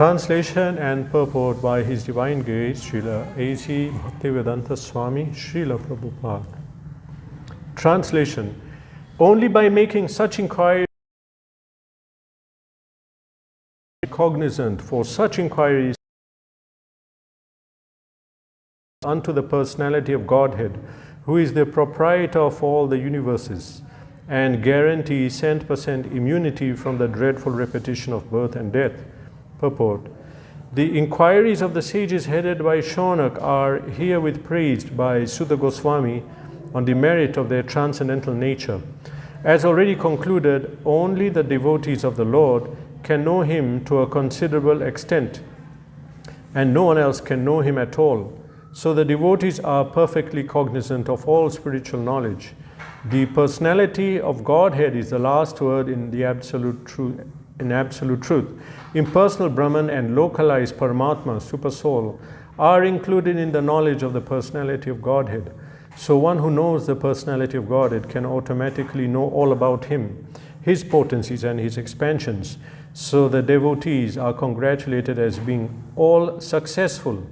Translation and purport by His Divine Grace, Srila A.C. Bhaktivedanta Swami, Srila Prabhupada. Translation. Only by making such inquiries cognizant for such inquiries unto the personality of Godhead, who is the proprietor of all the universes, and guarantees 100% immunity from the dreadful repetition of birth and death. Purport. The inquiries of the sages headed by Shaunak are herewith praised by Sutta Goswami on the merit of their transcendental nature. As already concluded, only the devotees of the Lord can know Him to a considerable extent, and no one else can know Him at all. So the devotees are perfectly cognizant of all spiritual knowledge. The personality of Godhead is the last word in the absolute truth. Impersonal Brahman and localized Paramatma, Supersoul, are included in the knowledge of the personality of Godhead. So one who knows the personality of Godhead can automatically know all about Him, His potencies and His expansions. So the devotees are congratulated as being all successful.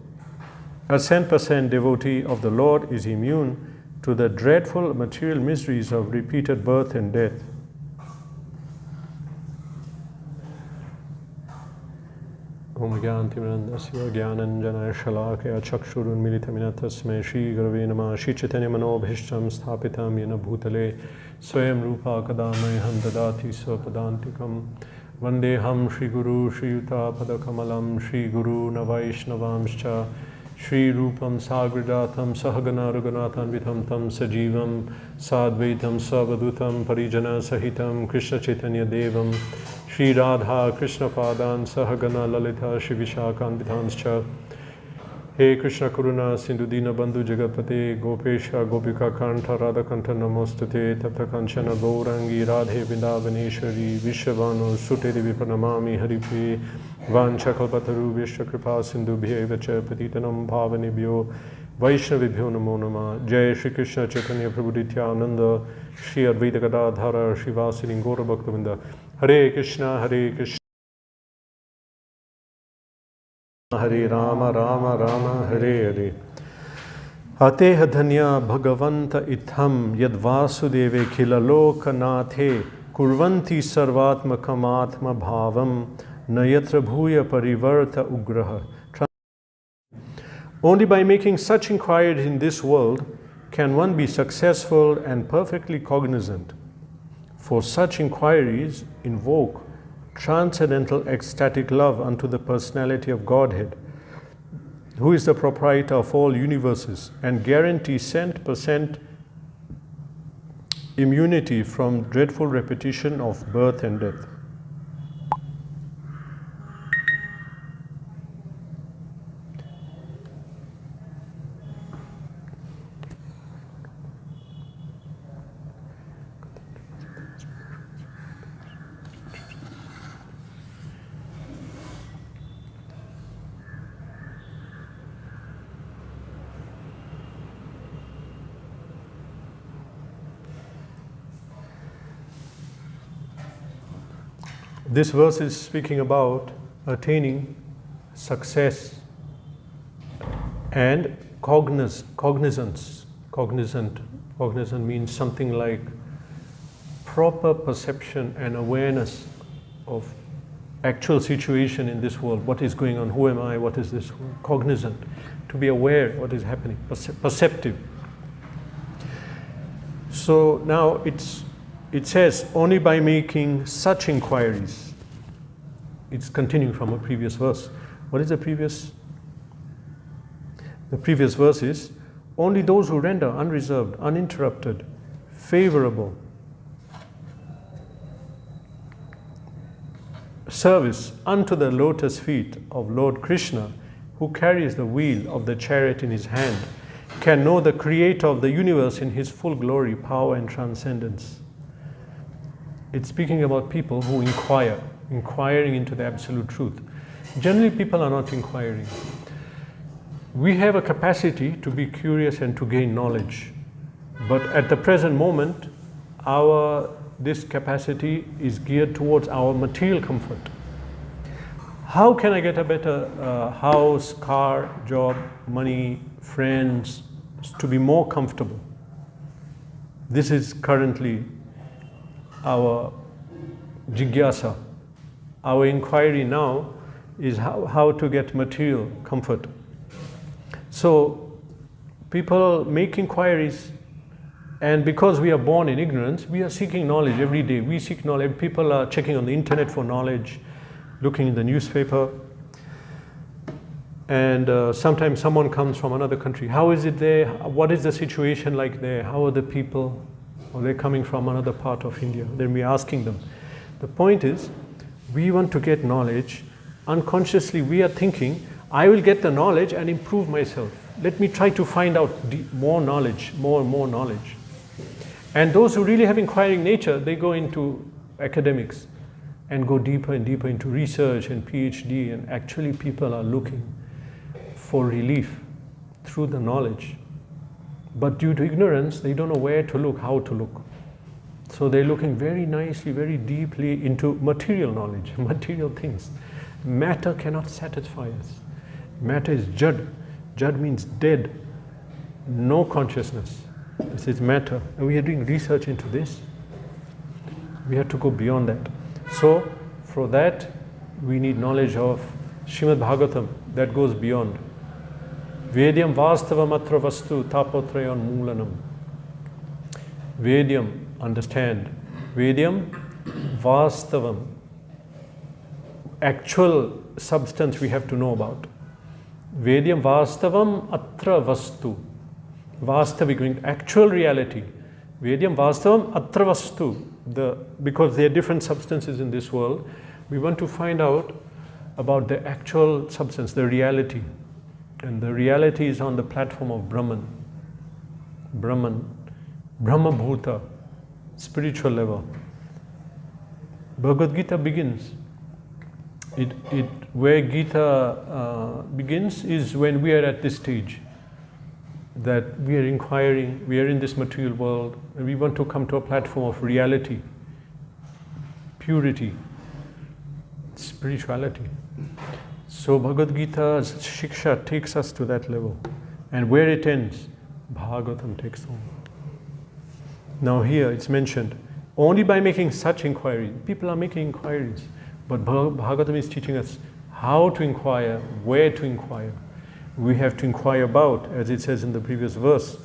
A 100% devotee of the Lord is immune to the dreadful material miseries of repeated birth and death. Om Gyantimirandasya Gyananjana Shalakaya Chakshurunmilitamina Tasmai Shri Gurave Namah Shri Chaitanya Manobhishtam Sthapitam Yena Bhutale Swayam Rupa Kadamaham Dadati Swapadantikam Vandeham Shri Guru Shri Yuta Padakamalam Shri Guru Navaishnavamscha Shri Rupam Sagridatam Sahagana Raghunatham Vitham Tam Sajivam Sadvaitam Savadutam Parijana Sahitam Krishna Chaitanya Devam Shri Radha Krishna Padan Sahagana Lalita Shri Vishakam Vidhanscha He Krishna Kuruna Sindhudina Bandhu Jagapate Gopesha Gopika Kanta Radha Kanta Namostate Tapta Kanchana Gaurangi Radhe Vindavaneshwari Vishavanu Sute Devi Pranamami Haripe Vancha Kalpataru Vishwa Kripa Sindhu Bhyevacha Patitanam Bhavanibhyo Vaishnavibhyo Namo Nama Jai Shri Krishna Chaitanya Prabhu Nityananda Shri Advaita Gadadhara Shri Vasini Gaura Bhaktavinda Hare Krishna Hare Rama Rama Rama Hare Hare Ateha Dhanya Bhagavanta Itham Yad Vasudeve Khila Lokanathe Kurvanti Sarvatmakam Atma Bhavam Nayatra Bhuya Parivarta Ugraha. Only by making such inquiries in this world can one be successful and perfectly cognizant. For such inquiries invoke transcendental ecstatic love unto the personality of Godhead, who is the proprietor of all universes, and guarantees 100% immunity from dreadful repetition of birth and death. This verse is speaking about attaining success and cognizance. Cognizant means something like proper perception and awareness of actual situation in this world. What is going on? Who am I? What is this world? Cognizant. To be aware what is happening. Perceptive. So now it says, only by making such inquiries. It's continuing from a previous verse. What is the previous? The previous verse is, only those who render unreserved, uninterrupted, favorable service unto the lotus feet of Lord Krishna, who carries the wheel of the chariot in his hand, can know the Creator of the universe in His full glory, power and transcendence. It's speaking about people who inquiring into the absolute truth. Generally, people are not inquiring. We have a capacity to be curious and to gain knowledge. But at the present moment, this capacity is geared towards our material comfort. How can I get a better house, car, job, money, friends, to be more comfortable? This is currently our jigyasa. Our inquiry now is how to get material comfort. So people make inquiries, and because we are born in ignorance, we are seeking knowledge every day. We seek knowledge. People are checking on the internet for knowledge, looking in the newspaper, and sometimes someone comes from another country. How is it there? What is the situation like there? How are the people? Or they're coming from another part of India. Then we're asking them. The point is, we want to get knowledge. Unconsciously, we are thinking, I will get the knowledge and improve myself. Let me try to find out more knowledge, more and more knowledge. And those who really have inquiring nature, they go into academics and go deeper and deeper into research and PhD, and actually people are looking for relief through the knowledge. But due to ignorance, they don't know where to look, how to look. So they're looking very nicely, very deeply into material knowledge, material things. Matter cannot satisfy us. Matter is jad. Jad means dead, no consciousness. This is matter. And we are doing research into this. We have to go beyond that. So for that, we need knowledge of Srimad Bhagavatam that goes beyond. Vedyam vastavam atra vastu tapotrayan moolanam. Vedyam, understand. Vedyam vastavam, actual substance we have to know about. Vedyam vastavam atra vastu. Vastavik, actual reality. Vedyam vastavam atra vastu. Because there are different substances in this world, we want to find out about the actual substance, the reality. And the reality is on the platform of Brahman. Brahman, Brahma Bhuta, spiritual level. Bhagavad Gita begins. Where Gita begins is when we are at this stage, that we are inquiring, we are in this material world, and we want to come to a platform of reality, purity, spirituality. So Bhagavad Gita's Shiksha takes us to that level. And where it ends, Bhagavatam takes on. Now here it's mentioned, only by making such inquiry, people are making inquiries, but Bhagavatam is teaching us how to inquire, where to inquire. We have to inquire about, as it says in the previous verse,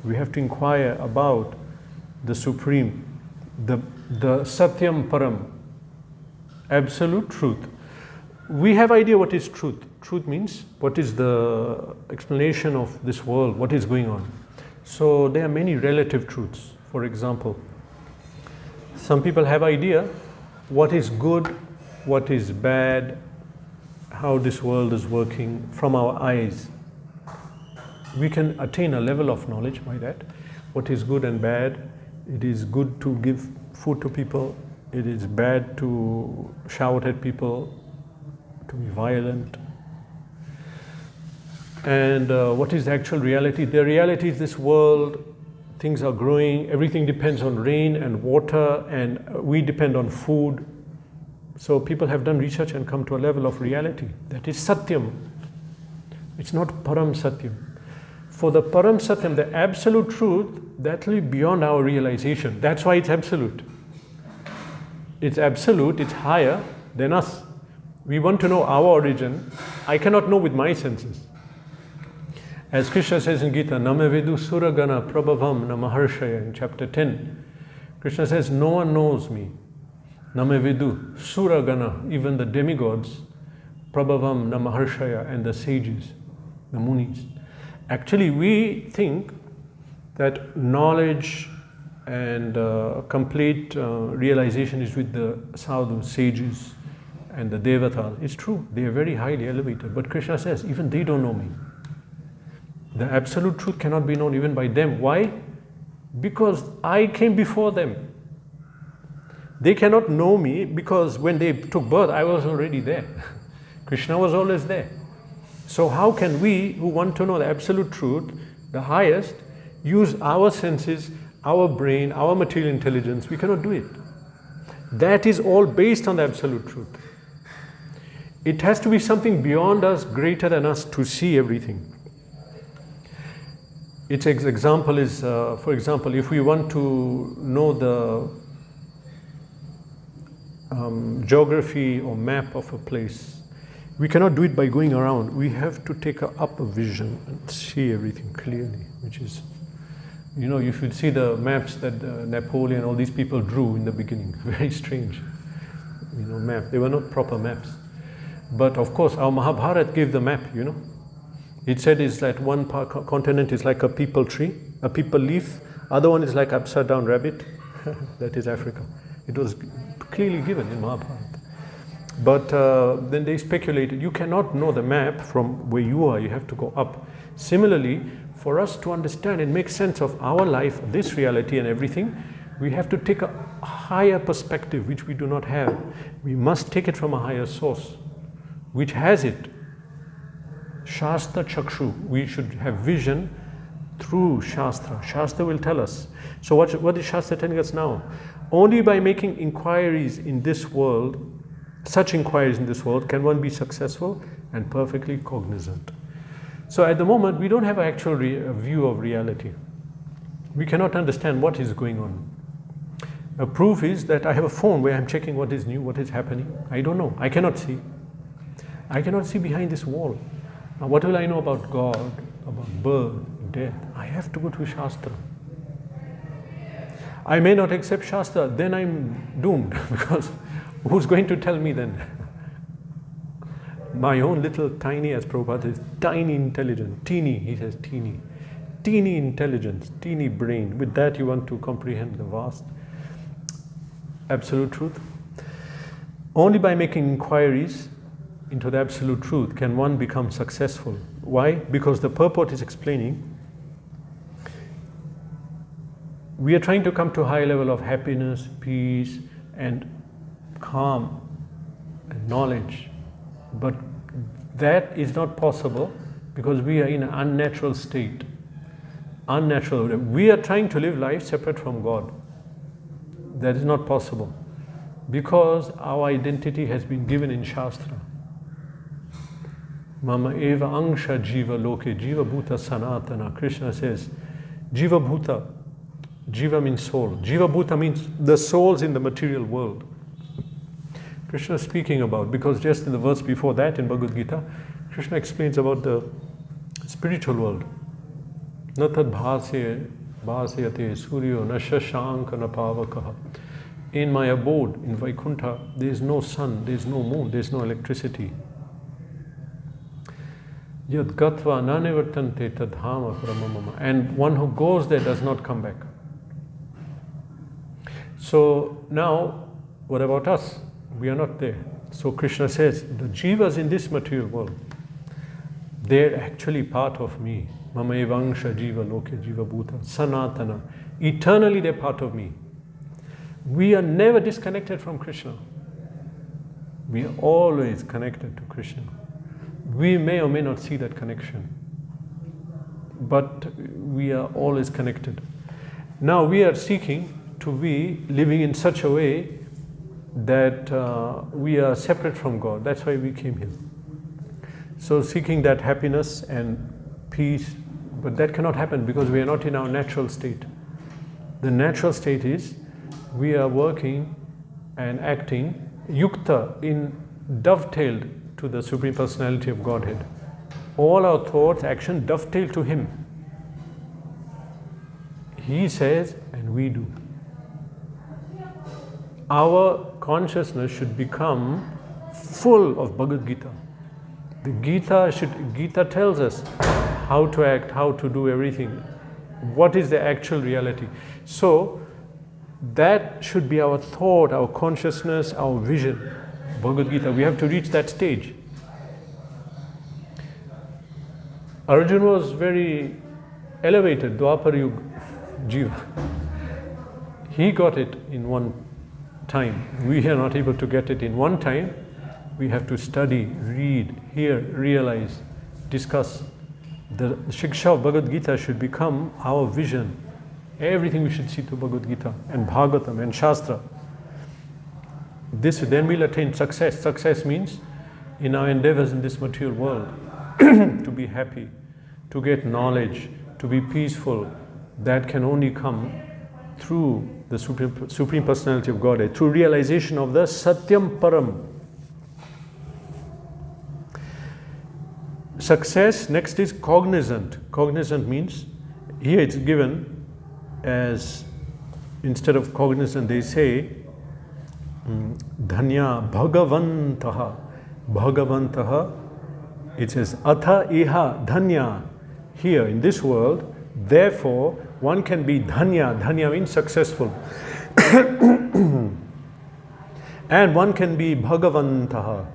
we have to inquire about the Supreme, the Satyam Param, absolute truth. We have idea what is truth. Truth means what is the explanation of this world, what is going on. So there are many relative truths. For example, some people have idea what is good, what is bad, how this world is working from our eyes. We can attain a level of knowledge by that. What is good and bad. It is good to give food to people. It is bad to shout at people, to be violent. And what is the actual reality? The reality is this world, things are growing, everything depends on rain and water, and we depend on food. So people have done research and come to a level of reality. That is Satyam. It's not Param Satyam. For the Param Satyam, the absolute truth, that will be beyond our realization. That's why it's absolute. It's absolute, it's higher than us. We want to know our origin. I cannot know with my senses. As Krishna says in Gita, Namavedu Suragana Prabhavam Namaharshaya in chapter 10, Krishna says, no one knows me. Namavedu Suragana, even the demigods, Prabhavam Namaharshaya, and the sages, the munis. Actually, we think that knowledge and complete realization is with the sadhus, sages, and the devatas. It's true, they are very highly elevated. But Krishna says, even they don't know me. The absolute truth cannot be known even by them. Why? Because I came before them. They cannot know me because when they took birth, I was already there. Krishna was always there. So how can we, who want to know the absolute truth, the highest, use our senses, our brain, our material intelligence? We cannot do it. That is all based on the absolute truth. It has to be something beyond us, greater than us, to see everything. Its example is, for example, if we want to know the geography or map of a place, we cannot do it by going around. We have to take up a vision and see everything clearly, which is, you should see the maps that Napoleon, all these people drew in the beginning. Very strange, map. They were not proper maps. But of course, our Mahabharata gave the map, It said is that one continent is like a peepal tree, a peepal leaf. Other one is like upside down rabbit. That is Africa. It was clearly given in Mahabharata. But then they speculated, you cannot know the map from where you are, you have to go up. Similarly, for us to understand and make sense of our life, this reality and everything, we have to take a higher perspective, which we do not have. We must take it from a higher source, which has it. Shastra Chakshu, we should have vision through Shastra. Shastra will tell us. So what is Shastra telling us now? Only by making inquiries in this world, such inquiries in this world, can one be successful and perfectly cognizant. So at the moment, we don't have an actual view of reality. We cannot understand what is going on. A proof is that I have a phone where I'm checking what is new, what is happening. I don't know. I cannot see. I cannot see behind this wall. Now, what will I know about God, about birth, death? I have to go to Shastra. I may not accept Shastra, then I'm doomed, because who's going to tell me then? My own little tiny, as Prabhupada says, tiny intelligence, teeny, he says teeny. Teeny intelligence, teeny brain. With that you want to comprehend the vast absolute truth. Only by making inquiries into the absolute truth can one become successful. Why? Because the purport is explaining, we are trying to come to a high level of happiness, peace, and calm, and knowledge. But that is not possible because we are in an unnatural state. Unnatural. We are trying to live life separate from God. That is not possible because our identity has been given in Shastra. Mama eva angsha jiva loke, jiva bhuta sanatana. Krishna says, jiva bhuta. Jiva means soul. Jiva bhuta means the souls in the material world. Krishna is speaking about, because just in the verse before that in Bhagavad Gita, Krishna explains about the spiritual world. Natad bhasye bhasyate suryo na shashanka na pavakaha. In my abode, in Vaikuntha, there is no sun, there is no moon, there is no electricity. Yad gatva nanevartante tadhama brahmamama. And one who goes there does not come back. So now, what about us? We are not there. So Krishna says, the jivas in this material world, they're actually part of me. Mama evangsha jiva loke jiva bhuta sanatana. Eternally they're part of me. We are never disconnected from Krishna. We are always connected to Krishna. We may or may not see that connection, but we are always connected. Now we are seeking to be living in such a way that we are separate from God. That's why we came here. So seeking that happiness and peace, but that cannot happen because we are not in our natural state. The natural state is we are working and acting yukta, in dovetailed to the Supreme Personality of Godhead. All our thoughts, action dovetail to Him. He says and we do. Our consciousness should become full of Bhagavad Gita. The Gita tells us how to act, how to do everything. What is the actual reality? So that should be our thought, our consciousness, our vision. Bhagavad Gita, we have to reach that stage. Arjuna was very elevated, Dwapar Yuga Jiva. He got it in one time. We are not able to get it in one time. We have to study, read, hear, realize, discuss. The Shiksha of Bhagavad Gita should become our vision. Everything we should see through Bhagavad Gita and Bhagavatam and Shastra. This, then we'll attain success. Success means in our endeavors in this material world to be happy, to get knowledge, to be peaceful, that can only come through the Supreme Personality of Godhead, through realization of the Satyam Param. Success, next is cognizant. Cognizant means, here it's given as, instead of cognizant, they say, Dhanya Bhagavantaha. Bhagavantaha, it says, Atha Iha Dhanya. Here in this world, therefore, one can be Dhanya. Dhanya means successful. And one can be Bhagavantaha.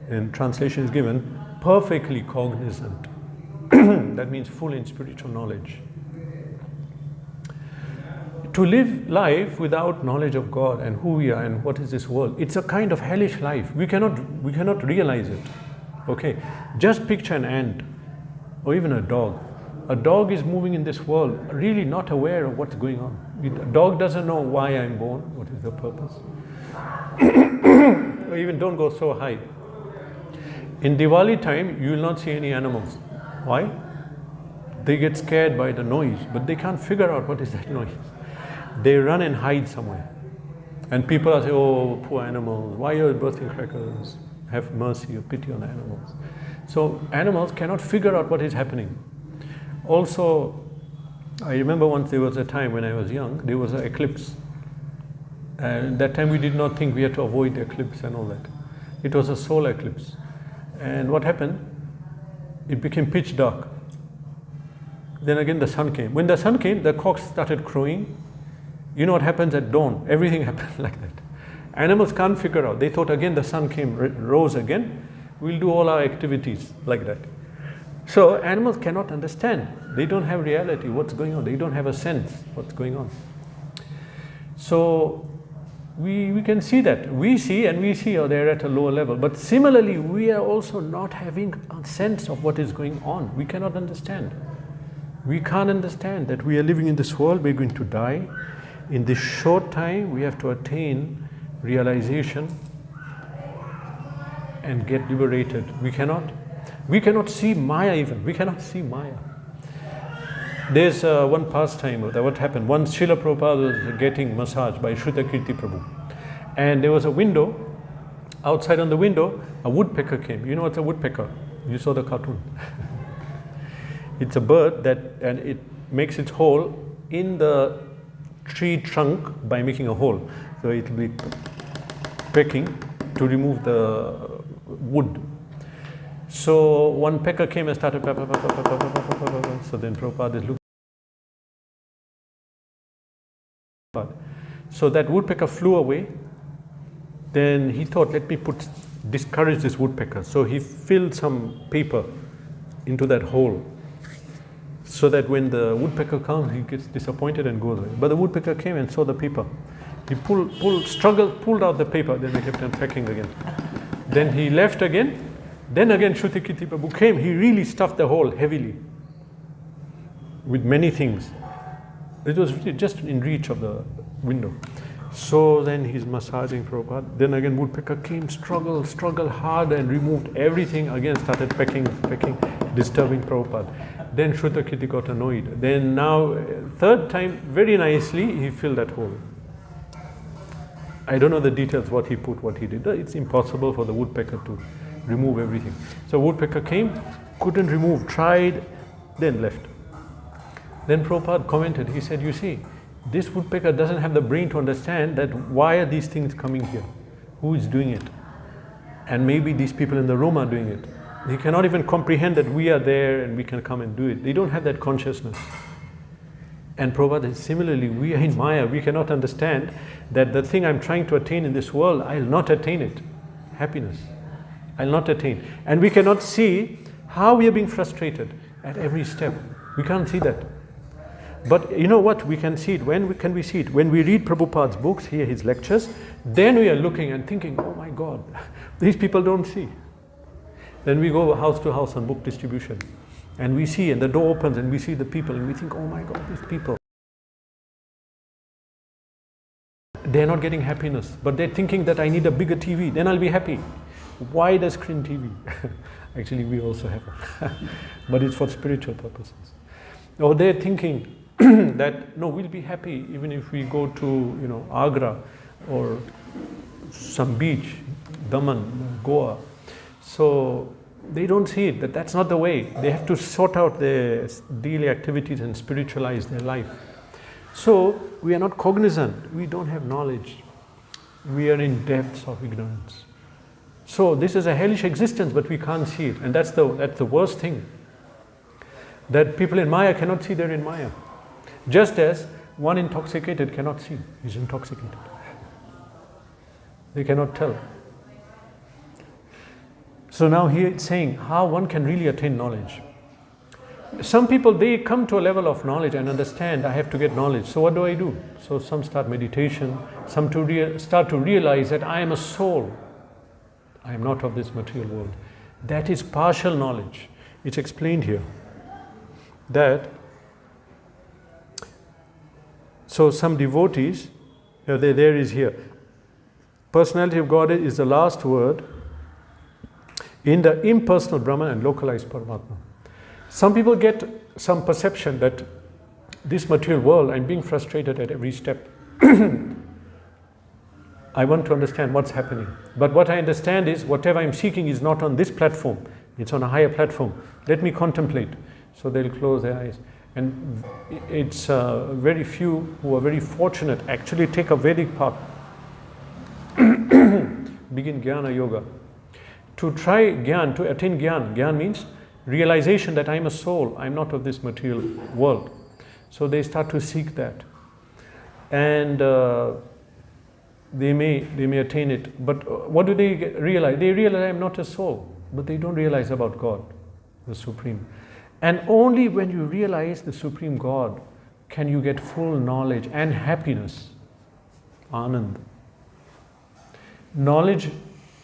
And translation is given, perfectly cognizant. That means full in spiritual knowledge. To live life without knowledge of God and who we are and what is this world, it's a kind of hellish life. We cannot realize it. Okay, just picture an ant or even a dog. A dog is moving in this world, really not aware of what's going on. A dog doesn't know why I'm born, what is the purpose. Or even don't go so high. In Diwali time, you will not see any animals. Why? They get scared by the noise, but they can't figure out what is that noise. They run and hide somewhere. And people are saying, oh, poor animals, why are you bursting crackers? Have mercy or pity on the animals. So animals cannot figure out what is happening. Also, I remember once there was a time when I was young, there was an eclipse. And that time we did not think we had to avoid the eclipse and all that. It was a solar eclipse. And what happened? It became pitch dark. Then again the sun came. When the sun came, the cocks started crowing. You know what happens at dawn? Everything happens like that. Animals can't figure out. They thought again the sun came, rose again. We'll do all our activities like that. So animals cannot understand. They don't have reality, what's going on. They don't have a sense what's going on. So we can see that. We see oh, they're at a lower level. But similarly, we are also not having a sense of what is going on. We cannot understand. We can't understand that we are living in this world, we're going to die. In this short time, we have to attain realization and get liberated. We cannot see Maya even. We cannot see Maya. There's one pastime that what happened. Once Srila Prabhupada was getting massaged by Shrutakirti Prabhu. And there was a window. Outside on the window, a woodpecker came. You know what's a woodpecker? You saw the cartoon. It's a bird and it makes its hole in the tree trunk by making a hole. So it will be pecking to remove the wood. So one pecker came and started so then Prabhupada is looking. So that woodpecker flew away. Then he thought, let me discourage this woodpecker. So he filled some paper into that hole, so that when the woodpecker comes, he gets disappointed and goes away. But the woodpecker came and saw the paper. He pulled out the paper, then he kept on pecking again. Then he left again. Then again Shrutakirti Prabhu came. He really stuffed the hole heavily with many things. It was really just in reach of the window. So then he's massaging Prabhupada. Then again woodpecker came, struggled hard and removed everything. Again started pecking, disturbing Prabhupada. Then Shrutakirti got annoyed. Then now, third time, very nicely, he filled that hole. I don't know the details, what he did. It's impossible for the woodpecker to remove everything. So woodpecker came, couldn't remove, tried, then left. Then Prabhupada commented, he said, you see, this woodpecker doesn't have the brain to understand that why are these things coming here? Who is doing it? And maybe these people in the room are doing it. He cannot even comprehend that we are there and we can come and do it. They don't have that consciousness. And Prabhupada, similarly, we are in Maya. We cannot understand that the thing I'm trying to attain in this world, I'll not attain it. Happiness. I'll not attain. And we cannot see how we are being frustrated at every step. We can't see that. But you know what? We can see it. When can we see it? When we read Prabhupada's books, hear his lectures, then we are looking and thinking, oh my God, these people don't see. Then we go house to house on book distribution. And we see, and the door opens and we see the people and we think, oh my God, these people. They're not getting happiness, but they're thinking that I need a bigger TV, then I'll be happy. Wide screen TV. Actually, we also have it, but it's for spiritual purposes. Or they're thinking that no, we'll be happy even if we go to Agra or some beach, Daman, Goa. So they don't see it, that's not the way. They have to sort out their daily activities and spiritualize their life. So we are not cognizant, we don't have knowledge. We are in depths of ignorance. So this is a hellish existence, but we can't see it. And that's the worst thing. That people in Maya cannot see they're in Maya. Just as one intoxicated cannot see he's intoxicated. They cannot tell. So now here it's saying how one can really attain knowledge. Some people, they come to a level of knowledge and understand, I have to get knowledge. So what do I do? So some start meditation, some start to realize that I am a soul. I am not of this material world. That is partial knowledge. It's explained here. That, so some devotees, there is here, personality of God is the last word in the impersonal Brahman and localized Paramatma. Some people get some perception that this material world, I'm being frustrated at every step. I want to understand what's happening. But what I understand is whatever I'm seeking is not on this platform, it's on a higher platform. Let me contemplate. So they'll close their eyes. And it's very few who are very fortunate actually take a Vedic path, begin Jnana Yoga. To try Jnana, to attain Jnana. Jnana means realization that I'm a soul, I'm not of this material world. So they start to seek that. And they may attain it. But what do they realize? They realize I'm not a soul, but they don't realize about God, the Supreme. And only when you realize the Supreme God can you get full knowledge and happiness, Anand. Knowledge,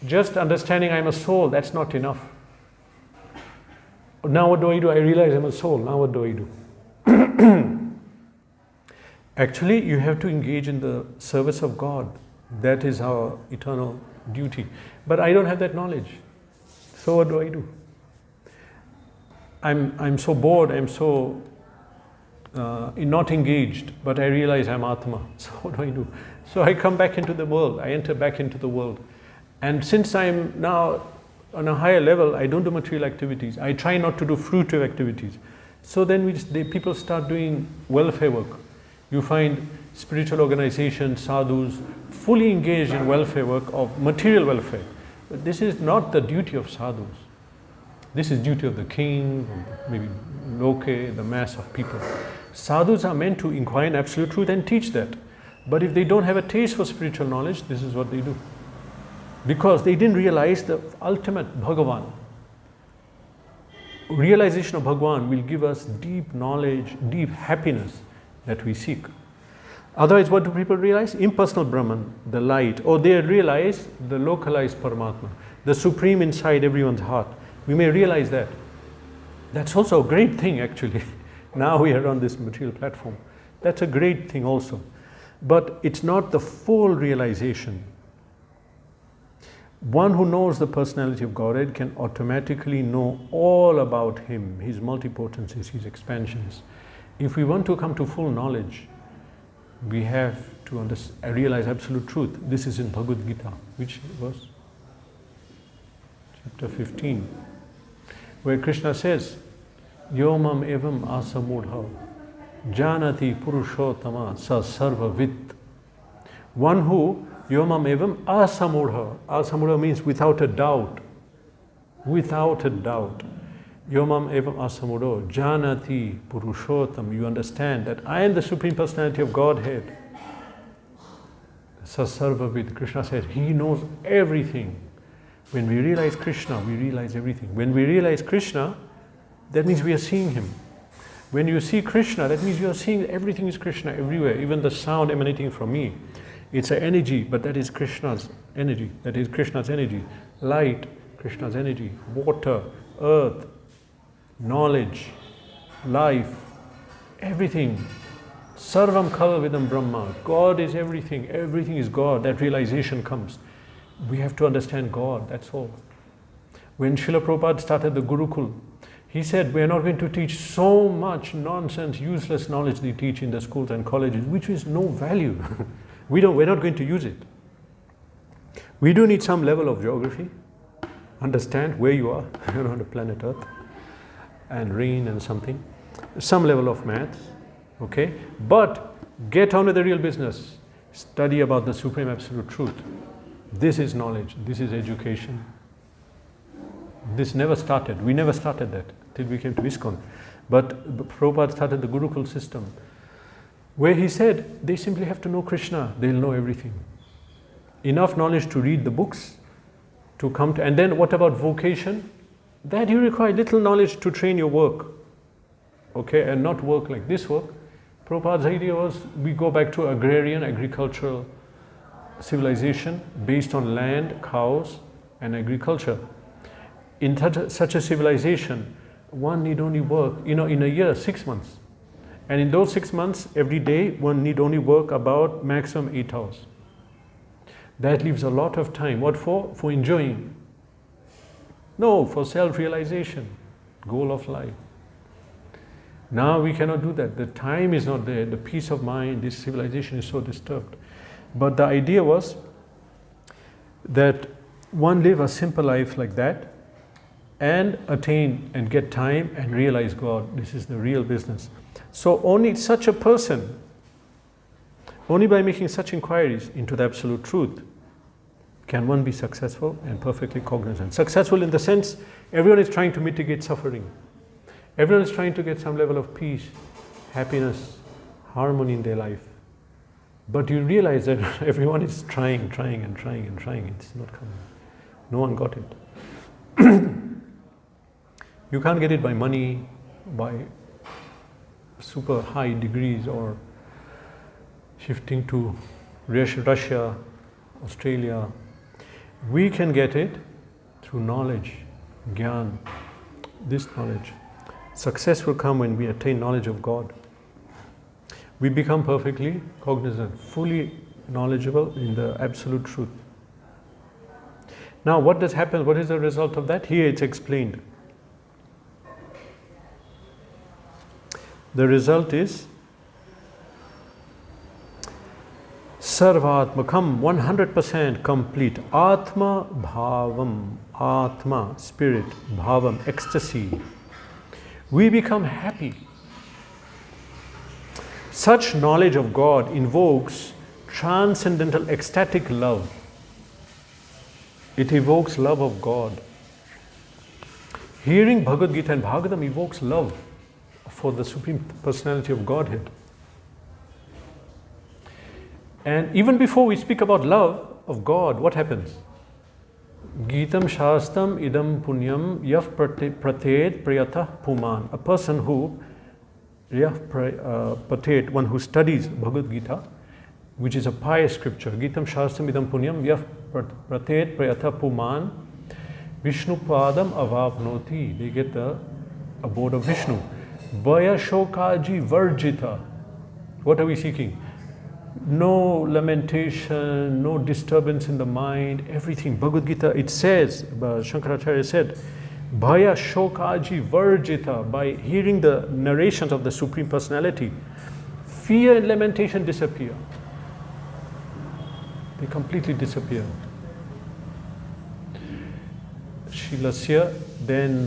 just understanding I'm a soul, that's not enough. Now what do? I realize I'm a soul, now what do I do? Actually, you have to engage in the service of God. That is our eternal duty. But I don't have that knowledge. So what do I do? I'm so bored, I'm so not engaged, but I realize I'm Atma. So what do I do? So I come back into the world, I enter back into the world. And since I'm now on a higher level, I don't do material activities. I try not to do fruitive activities. So then people start doing welfare work. You find spiritual organizations, sadhus, fully engaged in welfare work of material welfare. But this is not the duty of sadhus. This is duty of the king, maybe Loke, the mass of people. Sadhus are meant to inquire in absolute truth and teach that. But if they don't have a taste for spiritual knowledge, this is what they do. Because they didn't realize the ultimate Bhagavan. Realization of Bhagavan will give us deep knowledge, deep happiness that we seek. Otherwise, what do people realize? Impersonal Brahman, the light, or they realize the localized Paramatma, the Supreme inside everyone's heart. We may realize that. That's also a great thing, actually. Now we are on this material platform. That's a great thing also. But it's not the full realization. One who knows the personality of Godhead can automatically know all about Him, His multipotencies, His expansions. If we want to come to full knowledge, we have to realize absolute truth. This is in Bhagavad Gita, which verse? Chapter 15, where Krishna says, Yomam evam asamudha janati purushottama sa sarva vit. One who, Yomam evam asamudha. Asamudha means without a doubt. Without a doubt. Yomam evam asamudha janati purushottam. You understand that I am the Supreme Personality of Godhead. Sa sarva vit. Krishna says, He knows everything. When we realize Krishna, we realize everything. When we realize Krishna, that means we are seeing Him. When you see Krishna, that means you are seeing everything is Krishna everywhere, even the sound emanating from me. It's an energy, but that is Krishna's energy. That is Krishna's energy. Light, Krishna's energy. Water, earth, knowledge, life, everything. Sarvam khala vidam Brahma. God is everything. Everything is God. That realization comes. We have to understand God, that's all. When Srila Prabhupada started the Gurukul, he said, we are not going to teach so much nonsense, useless knowledge they teach in the schools and colleges, which is no value. We're not going to use it. We do need some level of geography, understand where you are on the planet Earth, and rain and something, some level of maths, okay? But get on with the real business. Study about the Supreme Absolute Truth. This is knowledge, this is education. This never started, we never started that till we came to ISKCON. But Prabhupada started the Gurukul system, where he said, they simply have to know Krishna, they'll know everything. Enough knowledge to read the books, to come to, and then what about vocation? That you require little knowledge to train your work, okay, and not work like this work. Prabhupada's idea was, we go back to agrarian, agricultural civilization based on land, cows, and agriculture. In such a civilization, one need only work, in a year, 6 months. And in those 6 months, every day, one need only work about maximum 8 hours. That leaves a lot of time. What for? For enjoying. No, for self-realization, goal of life. Now we cannot do that. The time is not there. The peace of mind, this civilization is so disturbed. But the idea was that one live a simple life like that and attain and get time and realize God. This is the real business. So only such a person, only by making such inquiries into the absolute truth, can one be successful and perfectly cognizant. Successful in the sense, everyone is trying to mitigate suffering. Everyone is trying to get some level of peace, happiness, harmony in their life. But you realize that everyone is trying. It's not coming. No one got it. You can't get it by money, by super high degrees, or shifting to Russia, Australia. We can get it through knowledge, Gyan, this knowledge. Success will come when we attain knowledge of God. We become perfectly cognizant, fully knowledgeable in the absolute truth. Now what does happen? What is the result of that? Here it's explained. The result is Sarvatmakam, 100% complete. Atma Bhavam, Atma, spirit, Bhavam, ecstasy. We become happy. Such knowledge of God invokes transcendental ecstatic love. It evokes love of God. Hearing Bhagavad Gita and Bhagavatam evokes love for the Supreme Personality of Godhead. And even before we speak about love of God, what happens? Gitam Shastam idam punyam yav pratet priyatah puman. A person who, pratet, one who studies Bhagavad Gita, which is a pious scripture. Gitam Shastam idam punyam yav pratet priyatah puman. Vishnu padam avapnoti. They get the abode of Vishnu. Vaya shokaji varjita. What are we seeking? No lamentation, no disturbance in the mind, everything. Bhagavad Gita, it says, Shankaracharya said, Bhaya shokaji varjita. By hearing the narrations of the Supreme Personality, fear and lamentation disappear. They completely disappear. Shilasya, then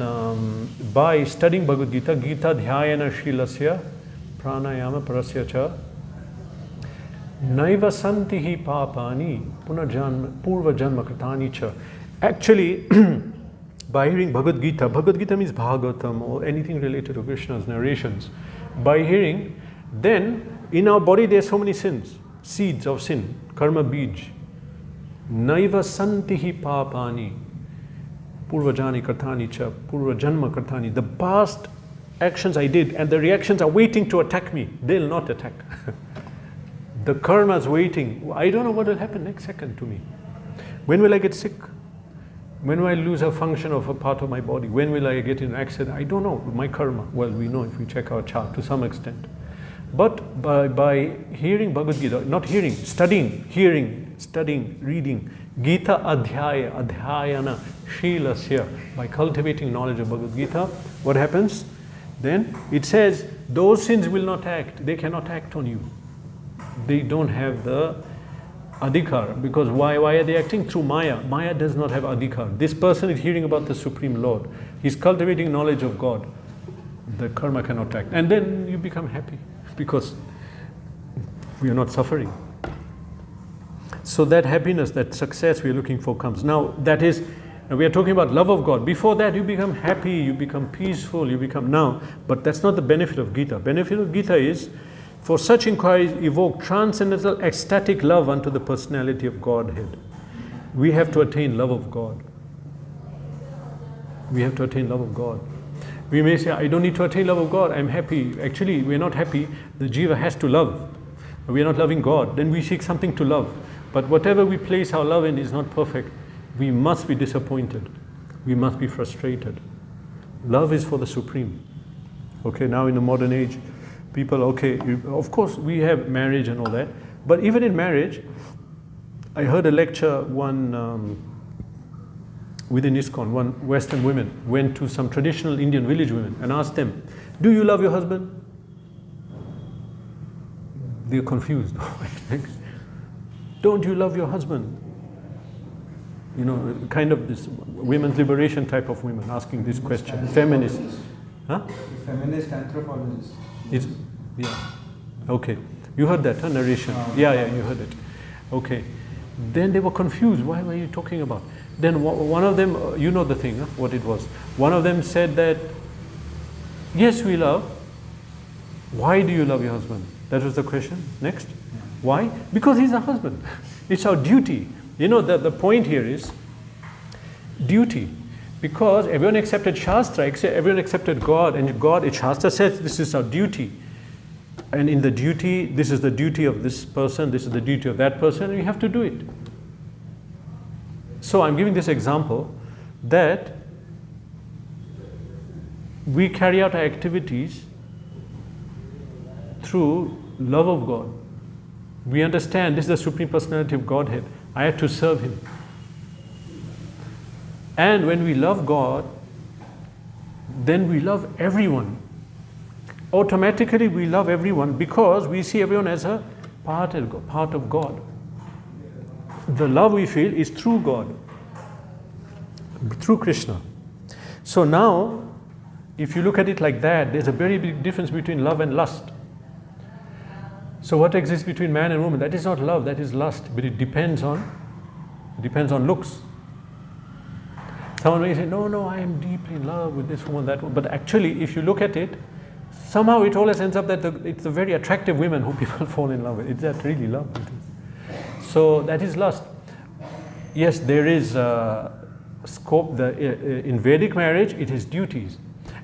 by studying Bhagavad Gita, Gita dhyayana shilasya, pranayama parasya cha, naiva santihi papani, purva janma kritani cha. Actually, by hearing Bhagavad Gita means Bhagavatam or anything related to Krishna's narrations. By hearing, then in our body there are so many sins, seeds of sin, karma bij. Naiva santihi papani, purvajani kartani cha, purvajanma kartani. The past actions I did and the reactions are waiting to attack me. They'll not attack. The karma is waiting. I don't know what will happen next second to me. When will I get sick? When will I lose a function of a part of my body? When will I get in an accident? I don't know. My karma. Well, we know if we check our chart to some extent. But by hearing Bhagavad Gita, not hearing, studying, hearing, studying, reading, Gita adhyaya, adhyayana, shilasya. By cultivating knowledge of Bhagavad Gita, what happens? Then it says, those sins will not act. They cannot act on you. They don't have the adhikar. Because why are they acting? Through Maya. Maya does not have adhikar. This person is hearing about the Supreme Lord. He's cultivating knowledge of God. The karma cannot act. And then you become happy because we are not suffering. So that happiness, that success we are looking for comes. Now that is, we are talking about love of God. Before that you become happy, you become peaceful, you become now. But that's not the benefit of Gita. Benefit of Gita is, for such inquiries evoke transcendental ecstatic love unto the personality of Godhead. We have to attain love of God. We have to attain love of God. We may say, I don't need to attain love of God, I'm happy. Actually, we're not happy. The jiva has to love. We are not loving God. Then we seek something to love. But whatever we place our love in is not perfect. We must be disappointed. We must be frustrated. Love is for the Supreme. Okay, now in the modern age, people, okay, of course we have marriage and all that. But even in marriage, I heard a lecture, within ISKCON, one Western woman went to some traditional Indian village women and asked them, do you love your husband? They're confused. Don't you love your husband? You know, kind of this women's liberation type of women asking this question. Feminists. Huh? Feminist anthropologists. Yeah. Okay. You heard that, huh? Narration. Yeah, you heard it. Okay. Then they were confused. Why were you talking about? Then one of them, you know the thing, huh? What it was. One of them said that, yes, we love. Why do you love your husband? That was the question. Next. Why? Because he's a husband. It's our duty. You know, the point here is duty. Because everyone accepted Shastra, everyone accepted God, and God, Shastra says this is our duty. And in the duty, this is the duty of this person, this is the duty of that person, and you have to do it. So I'm giving this example that we carry out our activities through love of God. We understand this is the Supreme Personality of Godhead. I have to serve Him. And when we love God, then we love everyone. Automatically we love everyone because we see everyone as a part of God. The love we feel is through God, through Krishna. So now, if you look at it like that, there's a very big difference between love and lust. So what exists between man and woman? That is not love, that is lust, but it depends on looks. Someone may say, no, I am deeply in love with this woman, that woman. But actually, if you look at it, somehow it always ends up that it's the very attractive women who people fall in love with. Is that really love? So that is lust. Yes, there is scope. In Vedic marriage, it is duties.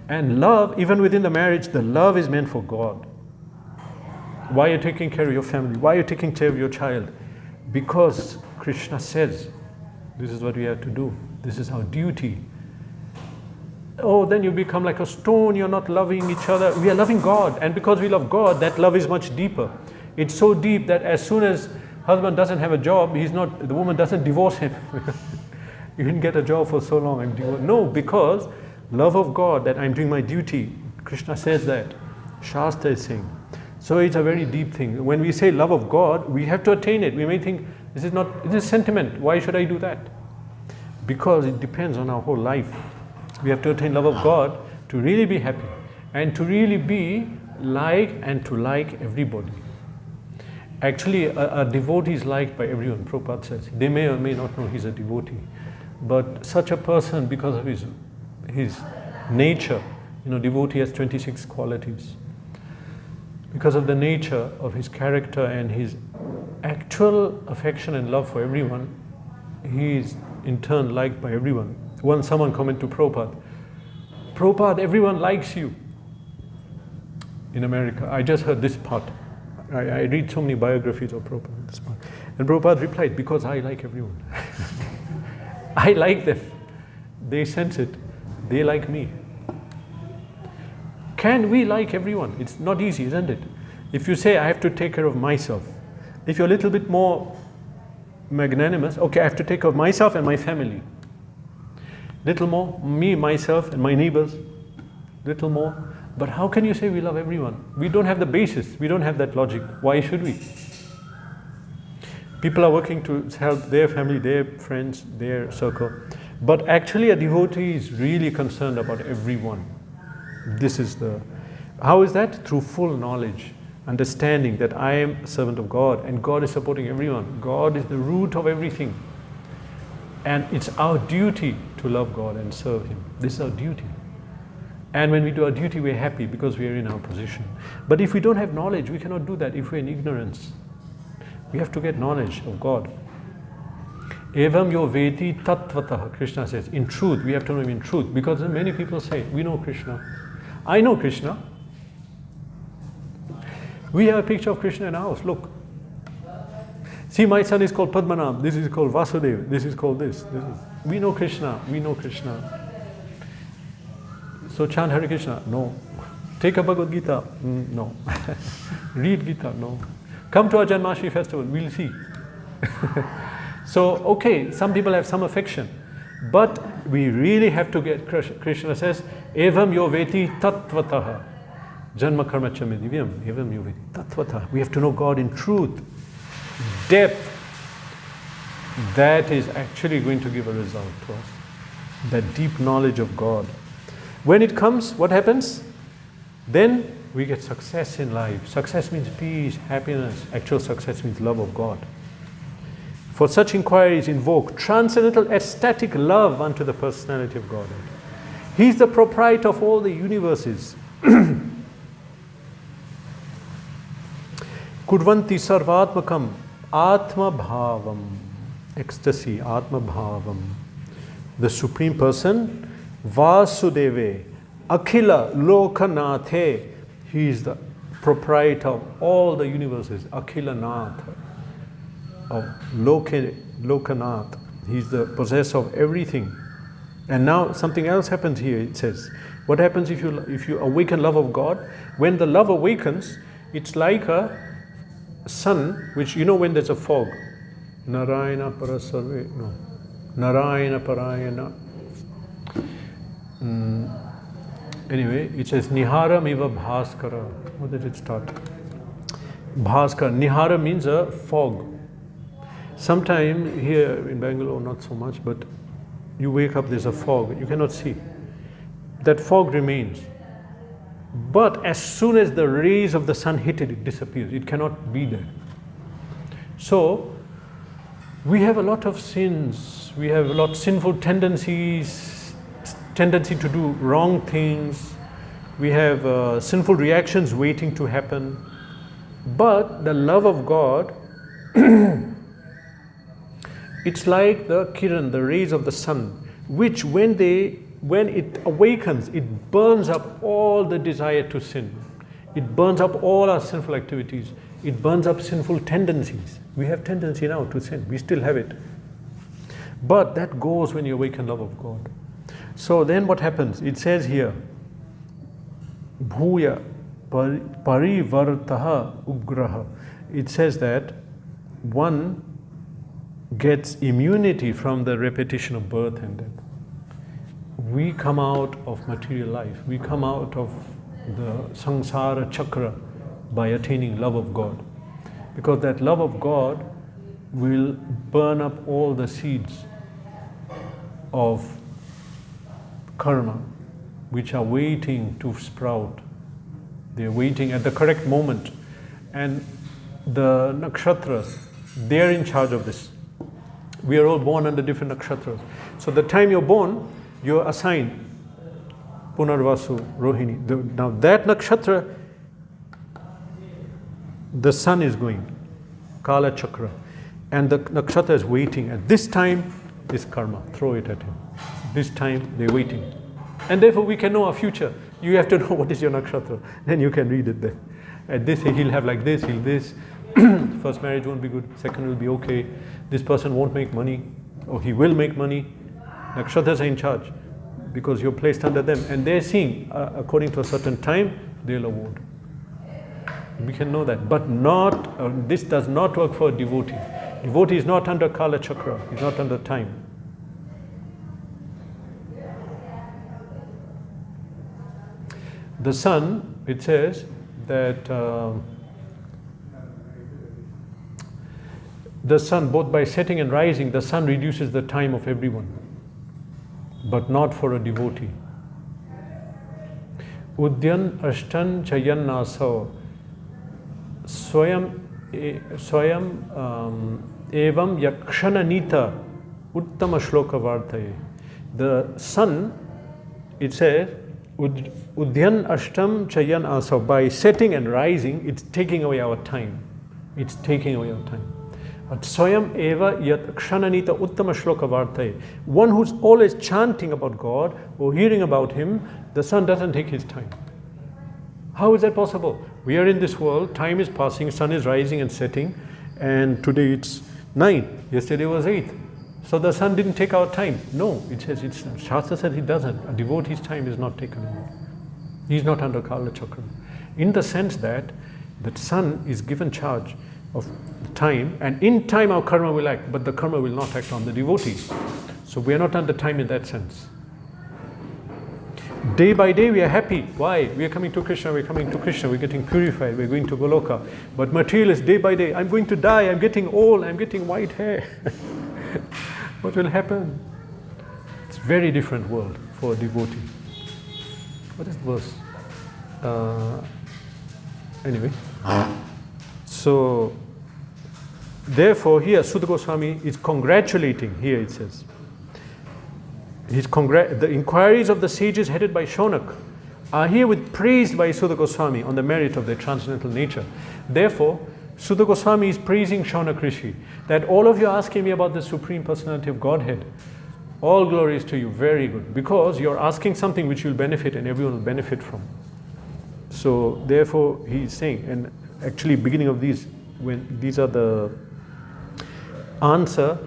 And love, even within the marriage, the love is meant for God. Why are you taking care of your family? Why are you taking care of your child? Because Krishna says, this is what we have to do. This is our duty. Oh, then you become like a stone, you're not loving each other. We are loving God, and because we love God, that love is much deeper. It's so deep that as soon as husband doesn't have a job, the woman doesn't divorce him. You didn't get a job for so long, I'm divorced. No, because love of God, that I'm doing my duty. Krishna says that. Shastra is saying. So it's a very deep thing. When we say love of God, we have to attain it. We may think, this is sentiment. Why should I do that? Because it depends on our whole life. We have to attain love of God to really be happy and to really be like and to like everybody. Actually, a devotee is liked by everyone, Prabhupada says. They may or may not know he's a devotee. But such a person, because of his nature, devotee has 26 qualities. Because of the nature of his character and his actual affection and love for everyone, he is in turn liked by everyone. Once someone commented to Prabhupada, everyone likes you. In America, I just heard this part. I read so many biographies of Prabhupada, this part. And Prabhupada replied, because I like everyone. I like them. They sense it. They like me. Can we like everyone? It's not easy, isn't it? If you say, I have to take care of myself, if you're a little bit more magnanimous, okay, I have to take care of myself and my family. Little more, me, myself, and my neighbors. Little more. But how can you say we love everyone? We don't have the basis. We don't have that logic. Why should we? People are working to help their family, their friends, their circle. But actually a devotee is really concerned about everyone. This is the... How is that? Through full knowledge. Understanding that I am a servant of God and God is supporting everyone. God is the root of everything. And it's our duty to love God and serve Him. This is our duty. And when we do our duty, we're happy because we are in our position. But if we don't have knowledge, we cannot do that if we're in ignorance. We have to get knowledge of God. Evam yo vedi tatvatah, Krishna says. In truth, we have to know Him in truth. Because many people say, we know Krishna. I know Krishna. We have a picture of Krishna in our house, look. See, my son is called Padmanabh, this is called Vasudeva, this is called this. We know Krishna, we know Krishna. So chant Hare Krishna, no. Take a Bhagavad Gita, no. Read Gita, no. Come to our Janmashtami festival, we'll see. So, okay, some people have some affection, but we really have to get, Krishna says, Evam yo veti tattvataha. Janma karma cha divyam, evam yo veti tattvataha. We have to know God in truth, depth. That is actually going to give a result to us. That deep knowledge of God. When it comes, what happens? Then we get success in life. Success means peace, happiness. Actual success means love of God. For such inquiries invoke transcendental ecstatic love unto the personality of God. He is the proprietor of all the universes. Kurvanti sarvatmakam atma bhavam. Ecstasy, atma bhavam. The Supreme Person, Vasudeve, Akhila Lokanathe. He is the proprietor of all the universes, Akhila Nath, of Lokanath. He is the possessor of everything. And now something else happens here, it says. What happens if you awaken love of God? When the love awakens, it's like a sun, which, you know, when there's a fog. Narayana Parasarve, no. Narayana Parayana. Anyway, it says Niharam Iva Bhaskara. What did it start? Bhaskara. Nihara means a fog. Sometime here in Bangalore, not so much, but you wake up, there's a fog, you cannot see. That fog remains. But as soon as the rays of the sun hit it, it disappears. It cannot be there. So, we have a lot of sins. We have a lot of sinful tendencies, tendency to do wrong things. We have sinful reactions waiting to happen. But the love of God, it's like the kiran, the rays of the sun, which when it awakens, it burns up all the desire to sin. It burns up all our sinful activities. It burns up sinful tendencies. We have tendency now to sin. We still have it. But that goes when you awaken love of God. So then what happens? It says here, Bhuya parivartaha ugraha. It says that one gets immunity from the repetition of birth and death. We come out of material life. We come out of the samsara chakra by attaining love of God. Because that love of God will burn up all the seeds of karma which are waiting to sprout. They're waiting at the correct moment. And the nakshatras, they're in charge of this. We are all born under different nakshatras. So the time you're born, you're assigned Punarvasu, Rohini. Now that nakshatra, the sun is going, Kala Chakra. And the nakshatra is waiting. At this time is karma. Throw it at him. This time they're waiting. And therefore we can know our future. You have to know what is your nakshatra. Then you can read it there. At this he'll have like this, he'll this. First marriage won't be good. Second will be okay. This person won't make money. Or he will make money. Nakshatras are in charge. Because you're placed under them. And they're seeing, according to a certain time, they'll award. We can know that. But not, this does not work for a devotee. Devotee is not under Kala Chakra, he's not under time. The sun, it says that the sun, both by setting and rising, the sun reduces the time of everyone, but not for a devotee. Udyan ashtan chayan naso swayam evam yakshana nita uttama shloka vartaye. The sun, it says, Udyan ashtam chayan asa, by setting and rising, it's taking away our time. It's taking away our time. But Swayam eva yat kshananita uttama shloka vartaye. One who's always chanting about God or hearing about Him, the sun doesn't take his time. How is that possible? We are in this world, time is passing, sun is rising and setting, and today it's 9, yesterday was 8. So the sun didn't take our time. No, it says, Shastra says he doesn't. A devotee's time is not taken away. He's not under Kala Chakra. In the sense that the sun is given charge of time, and in time our karma will act, but the karma will not act on the devotee. So we are not under time in that sense. Day by day we are happy. Why? We are coming to Krishna, we're getting purified, we're going to Goloka. But materialist, day by day, I'm going to die, I'm getting old, I'm getting white hair. What will happen? It's a very different world for a devotee. What is the verse? Anyway. So, therefore here Sutta Goswami is congratulating, here it says. The inquiries of the sages headed by Shonak are herewith praised by Sutta Goswami on the merit of their transcendental nature. Therefore, Sutta Goswami is praising Shonak Rishi, that all of you are asking me about the Supreme Personality of Godhead. All glories to you, very good, because you're asking something which you'll benefit and everyone will benefit from. So therefore he's saying, and actually beginning of these, when these are the answer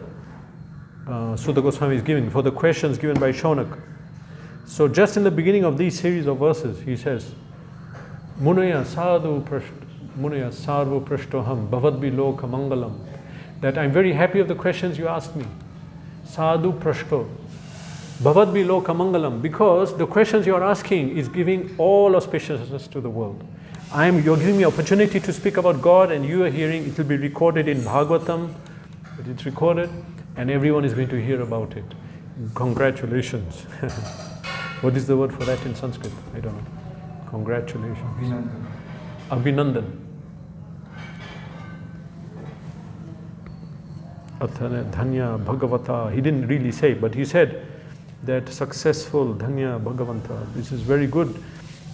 Sutta Goswami is giving for the questions given by Shonak. So just in the beginning of these series of verses, he says, Munaya sadhu sarva prashtoham bhavadvi loka mangalam, that I'm very happy of the questions you asked me. Sadhu prashto bhavadvi loka mangalam, because the questions you are asking is giving all auspiciousness to the world. You're giving me opportunity to speak about God, and you are hearing, it will be recorded in Bhagavatam, but it's recorded, and everyone is going to hear about it. Congratulations. What is the word for that in Sanskrit? I don't know. Congratulations. Abhinandan. Dhanya Bhagavata. He didn't really say, but he said that successful Dhanya Bhagavanta. This is very good.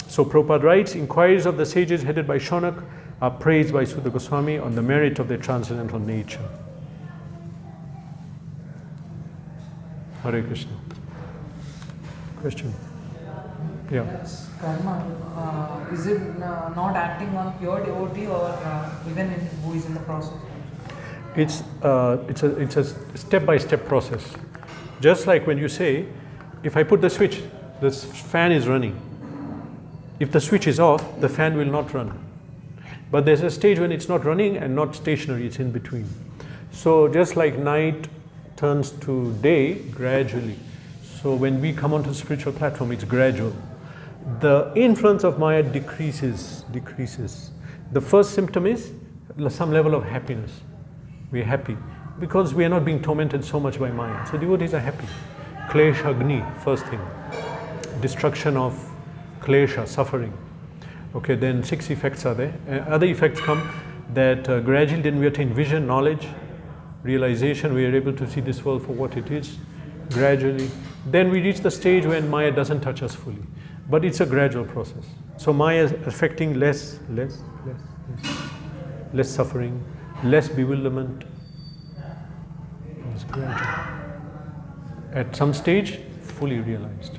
So Prabhupada writes, inquiries of the sages headed by Shonak are praised by Sutta Goswami on the merit of their transcendental nature. Hare Krishna. Question? Yeah. Yes, karma, is it not acting on pure devotee or even who is in the process? It's a step-by-step process. Just like when you say, if I put the switch, the fan is running. If the switch is off, the fan will not run. But there's a stage when it's not running and not stationary, it's in between. So just like night turns to day gradually. So when we come onto the spiritual platform, it's gradual. The influence of Maya decreases. The first symptom is some level of happiness. We're happy because we are not being tormented so much by Maya. So devotees are happy. Klesha Agni, first thing. Destruction of klesha, suffering. Okay, then 6 effects are there. Other effects come that gradually then we attain vision, knowledge, realization. We are able to see this world for what it is. Gradually. Then we reach the stage when Maya doesn't touch us fully. But it's a gradual process. So Maya is affecting less suffering, less bewilderment. It's gradual. At some stage, fully realized.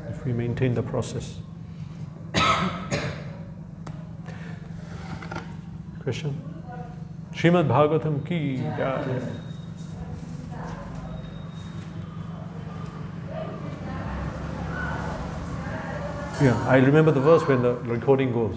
If we maintain the process. Question? Srimad Bhagavatam ki jai. Yeah, I remember the verse when the recording goes.